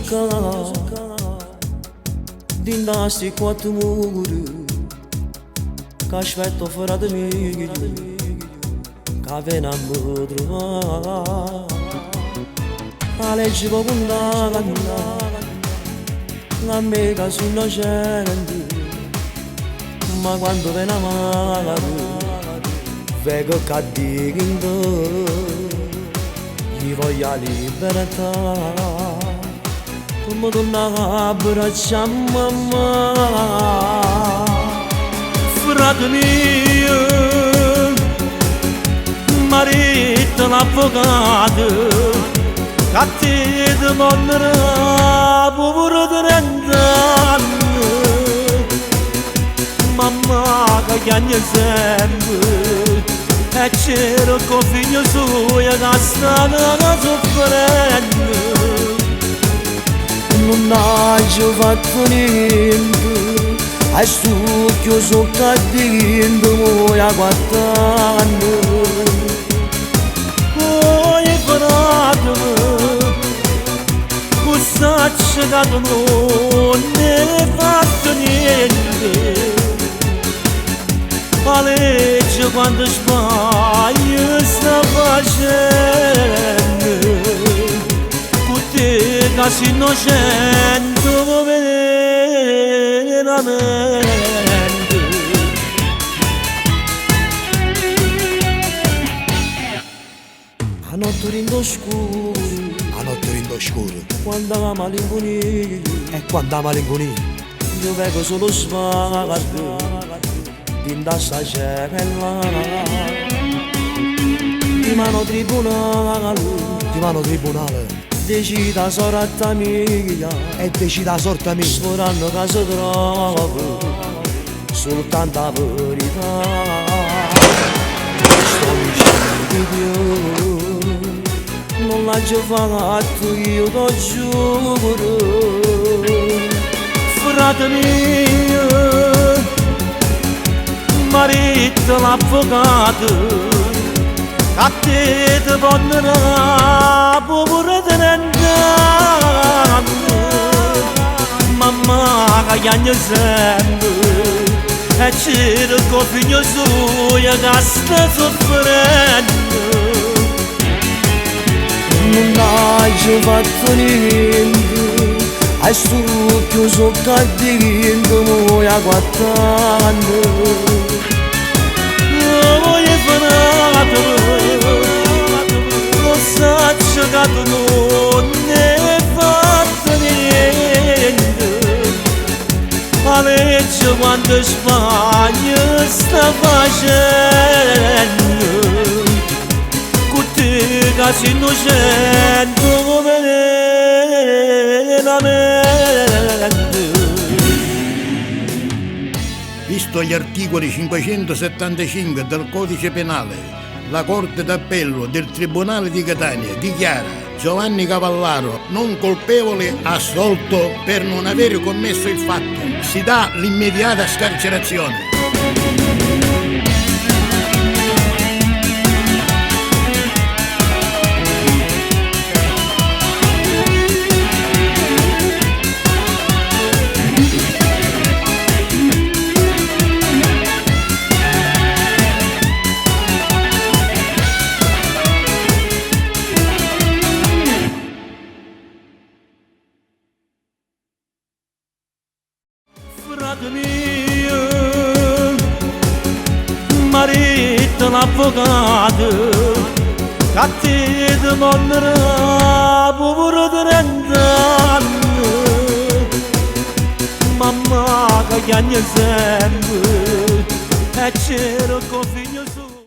cá din asti quatro muro caspetto fuori da me cave na mudro a legge popunda la mega sull'oceano ma quando ve la mano vedo cadendo gli voglio libertà come donna abbraccia mamma frate mio marito l'avvocato che ti demanderà povero di 30 anni mamma che chiagna sempre e c'era con figlio suo che stava soffrendo non ha già fatto niente a sto chiuso cadendo a 4 anni poi faratemi questa cagata non ne fatto niente la legge quando sbaglia sta facendo con te che sei innocente veramente a notte rindo scuro quando la malinconia e quando la malinconia io vedo solo sguardo din da sta cella di mano tribunale decida sorta mia e decida la sorte mia sforando che si trova soltanto la verità sto omicidio non l'ha già fatto io t'ho giuro frate mio marito l'avvocato a te ti prenderà povero di 30 anni mamma che chiagna sempre e c'era con figlio suo che sta soffrendo non ha già fatto niente a sto chiuso cadendo a 4 anni voglio lo saccio che tu non ne fatto niente la legge quando Spagna sta facendo con te che sei innocente veramente visto gli articoli 575 del Codice Penale, la Corte d'Appello del Tribunale di Catania dichiara Giovanni Cavallaro non colpevole, assolto per non aver commesso il fatto. Si dà l'immediata scarcerazione. frate mio marito l'avvocato che ti demanderà povero di 30 anni mamma che chiagna sempre e c'è